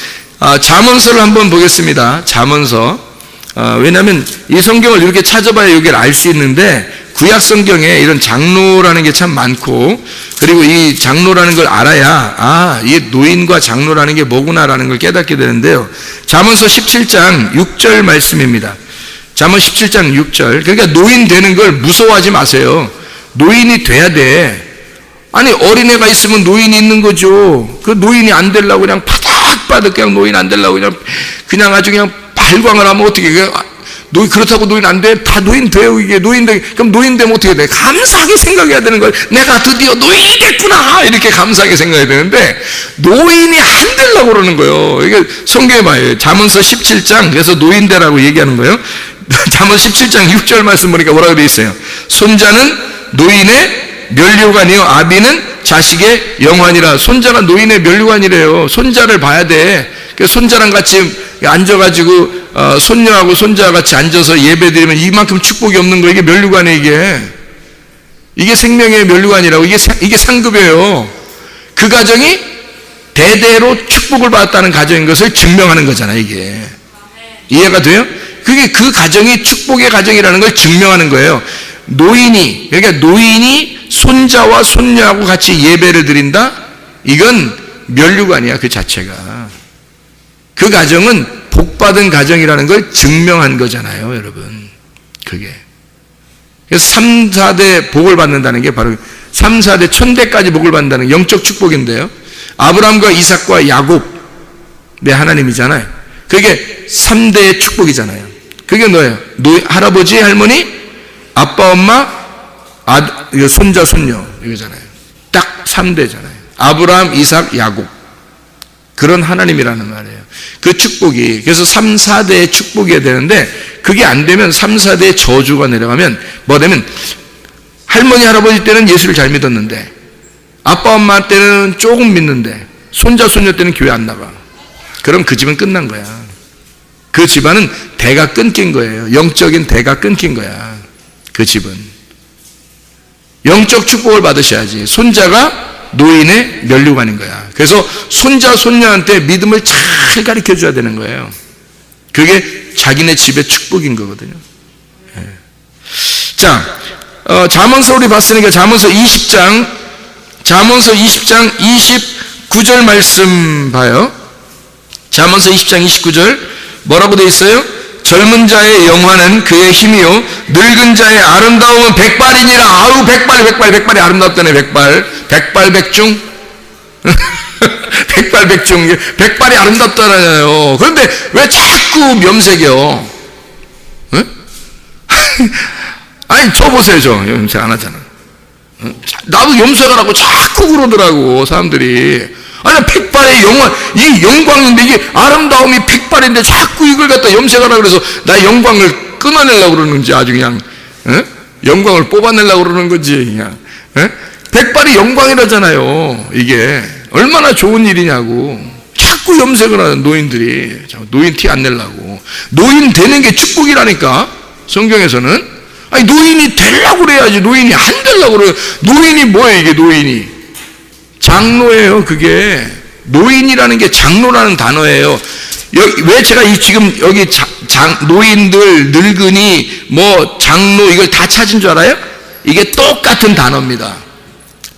잠언서를 한번 보겠습니다. 잠언서. 왜냐하면 이 성경을 이렇게 찾아봐야 여기를 알 수 있는데 구약 성경에 이런 장로라는 게 참 많고, 그리고 이 장로라는 걸 알아야 이게 노인과 장로라는 게 뭐구나라는 걸 깨닫게 되는데요. 잠언서 17장 6절 말씀입니다. 잠언 17장 6절. 그러니까 노인 되는 걸 무서워하지 마세요. 노인이 돼야 돼. 아니, 어린애가 있으면 노인이 있는 거죠. 그 노인이 안 되려고 그냥 바닥바닥 그냥 노인 안 되려고 그냥 아주 그냥 발광을 하면 어떻게 해? 그렇다고 노인 안 돼? 다 노인 돼요, 이게. 그럼 노인 되면 어떻게 돼? 감사하게 생각해야 되는 거예요. 내가 드디어 노인이 됐구나! 이렇게 감사하게 생각해야 되는데, 노인이 안 되려고 그러는 거예요. 이게 성경에 봐요. 잠언서 17장, 그래서 노인 되라고 얘기하는 거예요. 잠언 17장 6절 말씀 보니까 뭐라고 되어 있어요? 손자는 노인의 면류관이요, 아비는 자식의 영환이라. 손자가 노인의 면류관이래요. 손자를 봐야 돼. 손자랑 같이 앉아가지고 손녀하고 손자와 같이 앉아서 예배드리면 이만큼 축복이 없는 거. 이게 면류관이에요. 이게 생명의 면류관이라고. 이게 상급이에요. 그 가정이 대대로 축복을 받았다는 가정인 것을 증명하는 거잖아요, 이게. 이해가 돼요? 그게 그 가정이 축복의 가정이라는 걸 증명하는 거예요. 그러니까 노인이 손자와 손녀하고 같이 예배를 드린다? 이건 면류관이야, 그 자체가. 그 가정은 복받은 가정이라는 걸 증명한 거잖아요, 여러분. 그게. 그래서 3, 4대 복을 받는다는 게 바로 3, 4대 천대까지 복을 받는다는 영적 축복인데요. 아브라함과 이삭과 야곱의 하나님이잖아요. 그게 3대의 축복이잖아요. 그게 뭐예요? 할아버지, 할머니, 아빠, 엄마, 손자, 손녀, 이거잖아요. 딱 3대잖아요. 아브라함, 이삭, 야곱. 그런 하나님이라는 말이에요. 그 축복이. 그래서 3, 4대의 축복이어야 되는데, 그게 안 되면 3, 4대의 저주가 내려가면, 뭐 되면, 할머니, 할아버지 때는 예수를 잘 믿었는데, 아빠, 엄마 때는 조금 믿는데, 손자, 손녀 때는 교회 안 나가. 그럼 그 집은 끝난 거야. 그 집안은 대가 끊긴 거예요. 영적인 대가 끊긴 거야. 그 집은. 영적 축복을 받으셔야지. 손자가 노인의 면류관인 거야. 그래서 손자, 손녀한테 믿음을 잘 가르쳐 줘야 되는 거예요. 그게 자기네 집의 축복인 거거든요. 네. 자, 잠언서 우리 봤으니까 잠언서 20장 29절 말씀 봐요. 잠언서 20장 29절 뭐라고 되어 있어요? 젊은 자의 영화는 그의 힘이요 늙은 자의 아름다움은 백발이니라. 아우, 백발이 아름답다네. 백발백중 백발백중. 백발이 아름답다잖아요. 그런데 왜 자꾸 염색이요? 네? 아니, 저 보세요. 저 염색 안 하잖아. 나도 염색하라고 자꾸 그러더라고, 사람들이. 아니, 백발의 영광, 이 영광인데, 이게 아름다움이 백발인데 자꾸 이걸 갖다 염색하라 그래서 나 영광을 끊어내려고 그러는지 아주 그냥, 영광을 뽑아내려고 그러는 거지, 그냥. 백발이 영광이라잖아요. 이게 얼마나 좋은 일이냐고. 자꾸 염색을 하는 노인들이. 노인 티 안 내려고. 노인 되는 게 축복이라니까, 성경에서는. 아니, 노인이 되려고 그래야지. 노인이 안 되려고 그래요. 노인이 뭐예요, 이게 노인이? 장로예요, 그게. 노인이라는 게 장로라는 단어예요. 왜 제가 지금 여기 노인들, 늙은이, 뭐, 장로, 이걸 다 찾은 줄 알아요? 이게 똑같은 단어입니다.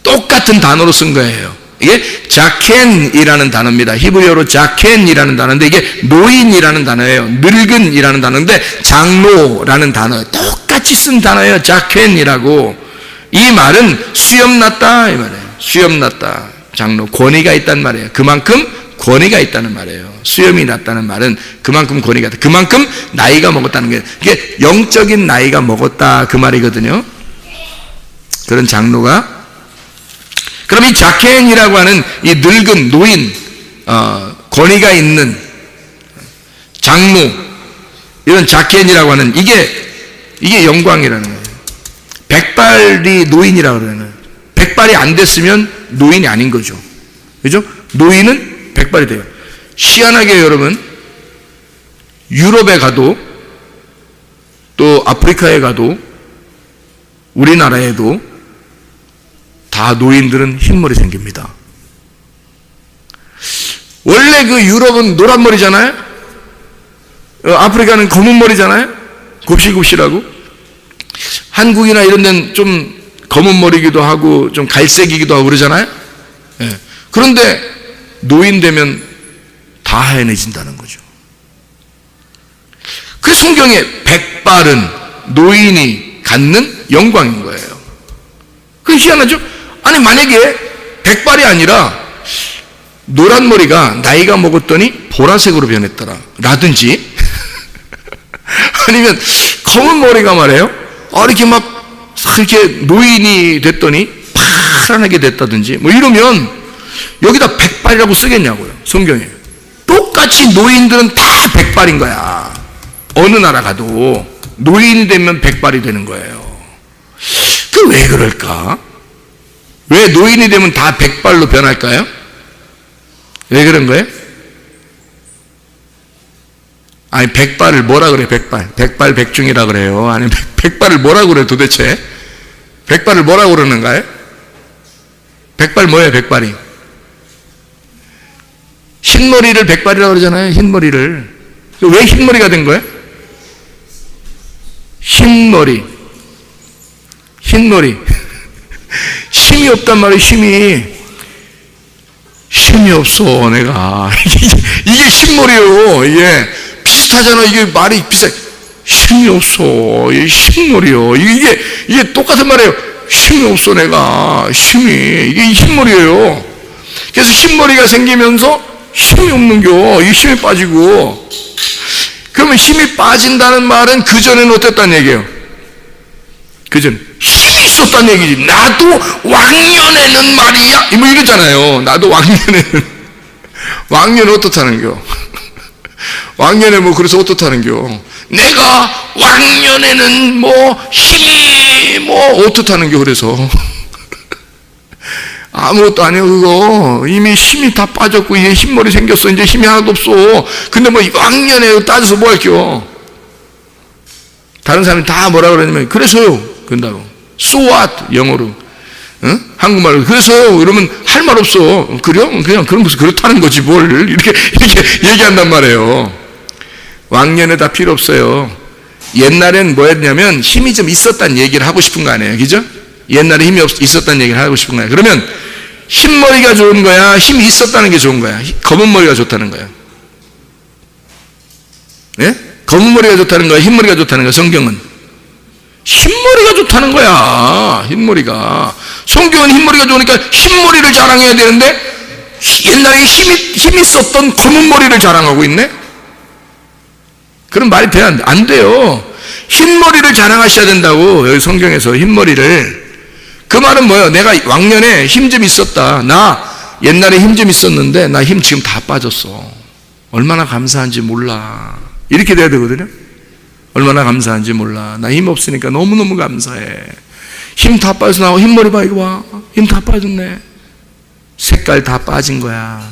똑같은 단어로 쓴 거예요. 이게 자켄이라는 단어입니다. 히브리어로 자켄이라는 단어인데, 이게 노인이라는 단어예요. 늙은이라는 단어인데, 장로라는 단어. 똑같이 쓴 단어예요. 자켄이라고. 이 말은 수염났다, 이 말이에요. 수염났다. 장로. 권위가 있단 말이에요. 그만큼 권위가 있다는 말이에요. 수염이 났다는 말은 그만큼 권위가 있다. 그만큼 나이가 먹었다는 게, 이게 영적인 나이가 먹었다, 그 말이거든요. 그런 장로가. 그럼 이 자켄이라고 하는 이 늙은 노인, 권위가 있는 장로, 이런 자켄이라고 하는 이게 영광이라는 거예요. 백발이 노인이라고 그러는 거예요. 백발이 안 됐으면 노인이 아닌 거죠. 그죠? 노인은 백발이 돼요. 희한하게 여러분, 유럽에 가도 또 아프리카에 가도 우리나라에도 다 노인들은 흰머리 생깁니다. 원래 그 유럽은 노란 머리잖아요. 아프리카는 검은 머리잖아요. 곱실곱실하고. 한국이나 이런 데는 좀 검은 머리기도 하고 좀 갈색이기도 하고 그러잖아요. 예. 그런데 노인 되면 다 하얀해진다는 거죠. 그 성경에 백발은 노인이 갖는 영광인 거예요. 그 희한하죠? 아니 만약에 백발이 아니라 노란 머리가 나이가 먹었더니 보라색으로 변했더라 라든지 아니면 검은 머리가 말이에요 이렇게 막 이렇게 노인이 됐더니 파란하게 됐다든지 뭐 이러면 여기다 백발이라고 쓰겠냐고요. 성경에 똑같이 노인들은 다 백발인 거야. 어느 나라 가도 노인이 되면 백발이 되는 거예요. 그 왜 그럴까? 왜 노인이 되면 다 백발로 변할까요? 왜 그런 거예요? 아니 백발을 뭐라 그래? 백발 백중이라 그래요. 아니 백발을 뭐라 그래 도대체? 백발을 뭐라 그러는가요? 백발 뭐예요? 백발이 흰머리를 백발이라고 그러잖아요. 흰머리를. 왜 흰머리가 된 거예요? 흰머리 힘이 없단 말이에요. 힘이 없어 내가 이게 흰머리예요. 이게 비슷하잖아. 이게 말이 비슷해. 힘이 없어. 이게 흰머리요. 이게 똑같은 말이에요. 힘이 없어 내가. 이게 흰머리예요. 그래서 흰머리가 생기면서 힘이 없는겨. 이 힘이 빠지고. 그러면 힘이 빠진다는 말은 그전에는 어땠다는 얘기예요? 그전 힘이 있었다는 얘기지. 나도 왕년에는 말이야 뭐 이랬잖아요. 나도 왕년에 어떻다는겨? 왕년에 뭐 그래서 어떻다는겨? 내가 왕년에는 뭐 힘이 뭐 어떻다는겨? 그래서 아무것도 아니에요. 그거 이미 힘이 다 빠졌고 이제 흰머리 생겼어. 이제 힘이 하나도 없어. 근데 뭐 왕년에 따져서 뭐 할게요? 다른 사람이 다 뭐라 그러냐면 그래서요 그런다고. So what? 영어로. 응? 한국말로. 그래서요 이러면 할 말 없어. 그래요? 그냥 그런 것은 그렇다는 거지 뭘 이렇게 얘기한단 말이에요. 왕년에 다 필요 없어요. 옛날엔 뭐였냐면 힘이 좀 있었다는 얘기를 하고 싶은 거 아니에요. 그죠? 옛날에 힘이 있었다는 얘기를 하고 싶은 거예요. 그러면 흰머리가 좋은 거야? 힘이 있었다는 게 좋은 거야? 검은 머리가 좋다는 거야? 예? 검은 머리가 좋다는 거야? 흰머리가 좋다는 거야? 성경은? 흰머리가 좋다는 거야. 흰머리가. 성경은 흰머리가 좋으니까 흰머리를 자랑해야 되는데 옛날에 힘이 있었던 검은 머리를 자랑하고 있네? 그런 말이 안 돼요. 흰머리를 자랑하셔야 된다고. 여기 성경에서 흰머리를. 그 말은 뭐예요? 내가 왕년에 힘 좀 있었다. 나 옛날에 힘 좀 있었는데 나 힘 지금 다 빠졌어. 얼마나 감사한지 몰라. 이렇게 돼야 되거든요. 얼마나 감사한지 몰라. 나 힘 없으니까 너무너무 감사해. 힘 다 빠져서 나와. 흰머리 봐 이거 봐. 힘 다 빠졌네. 색깔 다 빠진 거야.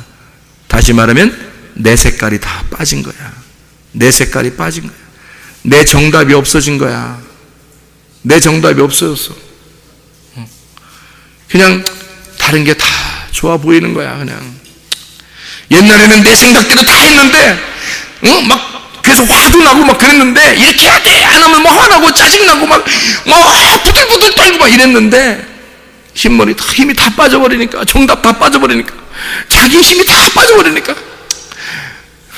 다시 말하면 내 색깔이 다 빠진 거야. 내 색깔이 빠진 거야. 내 정답이 없어진 거야. 내 정답이 없어졌어. 그냥 다른 게 다 좋아 보이는 거야. 그냥 옛날에는 내 생각대로 다 했는데 막 그래서 화도 나고 막 그랬는데 이렇게 해야 돼 안 하면 뭐 화나고 짜증나고 막 부들부들 떨고 막 이랬는데 흰머리 힘이 다 빠져버리니까 정답 다 빠져버리니까 자기 힘이 다 빠져버리니까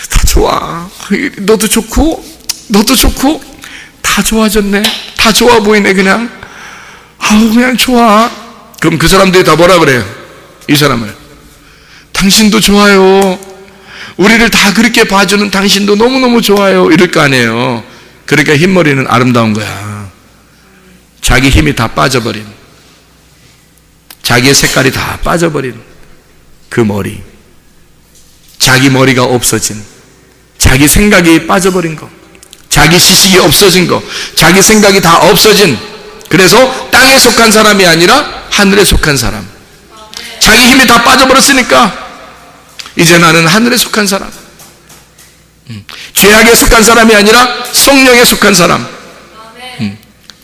다 좋아. 너도 좋고 다 좋아졌네. 다 좋아 보이네. 그냥 그냥 좋아. 그럼 그 사람들이 다 뭐라 그래요? 이 사람을 당신도 좋아요. 우리를 다 그렇게 봐주는 당신도 너무너무 좋아요. 이럴 거 아니에요. 그러니까 흰머리는 아름다운 거야. 자기 힘이 다 빠져버린, 자기의 색깔이 다 빠져버린 그 머리, 자기 머리가 없어진, 자기 생각이 빠져버린 거, 자기 지식이 없어진 거, 자기 생각이 다 없어진, 그래서 땅에 속한 사람이 아니라 하늘에 속한 사람. 자기 힘이 다 빠져버렸으니까 이제 나는 하늘에 속한 사람, 죄악에 속한 사람이 아니라 성령에 속한 사람,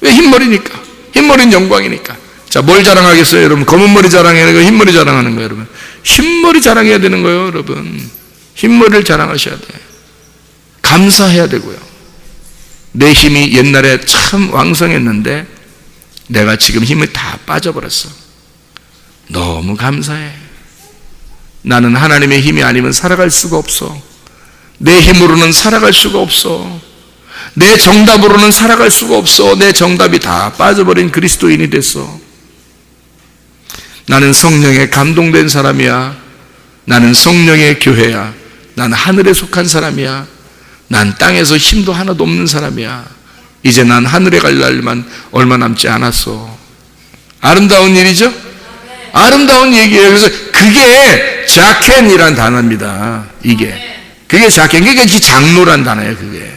왜? 흰머리니까. 흰머리는 영광이니까. 자, 뭘 자랑하겠어요, 여러분? 검은 머리 자랑하는 거예요, 흰머리 자랑하는 거예요, 여러분? 흰머리 자랑해야 되는 거예요, 여러분. 흰머리를 자랑하셔야 돼요. 감사해야 되고요. 내 힘이 옛날에 참 왕성했는데 내가 지금 힘이 다 빠져버렸어. 너무 감사해. 나는 하나님의 힘이 아니면 살아갈 수가 없어. 내 힘으로는 살아갈 수가 없어. 내 정답으로는 살아갈 수가 없어. 내 정답이 다 빠져버린 그리스도인이 됐어. 나는 성령에 감동된 사람이야. 나는 성령의 교회야. 나는 하늘에 속한 사람이야. 난 땅에서 힘도 하나도 없는 사람이야. 이제 난 하늘에 갈 날만 얼마 남지 않았어. 아름다운 일이죠? 아름다운 얘기예요. 그래서 그게 자켄이란 단어입니다. 그게 자켄, 그게 장로란 단어예요. 그게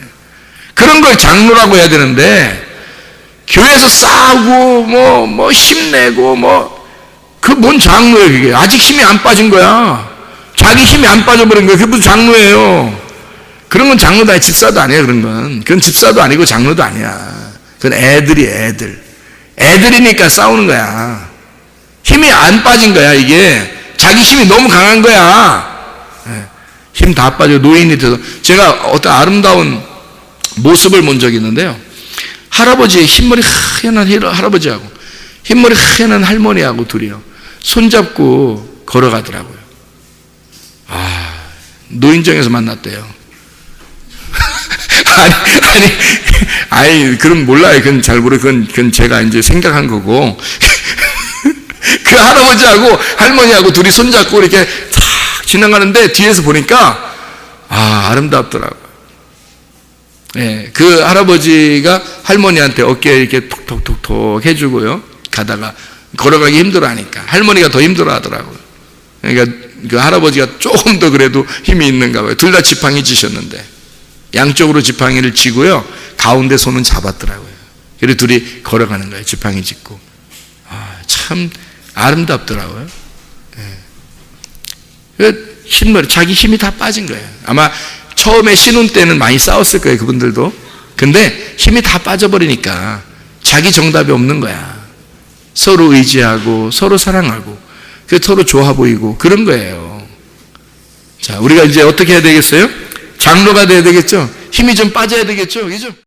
그런 걸 장로라고 해야 되는데, 교회에서 싸우고 뭐 힘내고 그 뭔 장로예요. 그게 아직 힘이 안 빠진 거야. 자기 힘이 안 빠져버린 거예요. 그게 무슨 장로예요? 그런 건 장로도 아니고 집사도 아니에요. 그건 집사도 아니고 장로도 아니야. 그건 애들이니까 싸우는 거야. 힘이 안 빠진 거야. 이게 자기 힘이 너무 강한 거야. 힘 다 빠져 노인이 돼서. 제가 어떤 아름다운 모습을 본 적이 있는데요, 할아버지, 흰머리 하얀 할아버지하고 흰머리 하얀 할머니하고 둘이요, 손잡고 걸어가더라고요. 노인정에서 만났대요. 아니, 그럼 몰라요. 그건 잘 모르고, 그건 제가 이제 생각한 거고. 그 할아버지하고 할머니하고 둘이 손잡고 이렇게 탁 지나가는데 뒤에서 보니까, 아름답더라고요. 예, 그 할아버지가 할머니한테 어깨에 이렇게 톡톡톡톡 해주고요. 가다가 걸어가기 힘들어 하니까 할머니가 더 힘들어 하더라고요. 그러니까 그 할아버지가 조금 더 그래도 힘이 있는가 봐요. 둘 다 지팡이 지셨는데 양쪽으로 지팡이를 쥐고요, 가운데 손은 잡았더라고요. 그리고 둘이 걸어가는 거예요. 지팡이 짚고. 참 아름답더라고요. 흰머리, 자기 힘이 다 빠진 거예요. 아마 처음에 신혼 때는 많이 싸웠을 거예요, 그분들도. 근데 힘이 다 빠져버리니까 자기 정답이 없는 거야. 서로 의지하고 서로 사랑하고 서로 좋아 보이고 그런 거예요. 자, 우리가 이제 어떻게 해야 되겠어요? 장로가 돼야 되겠죠? 힘이 좀 빠져야 되겠죠? 그죠?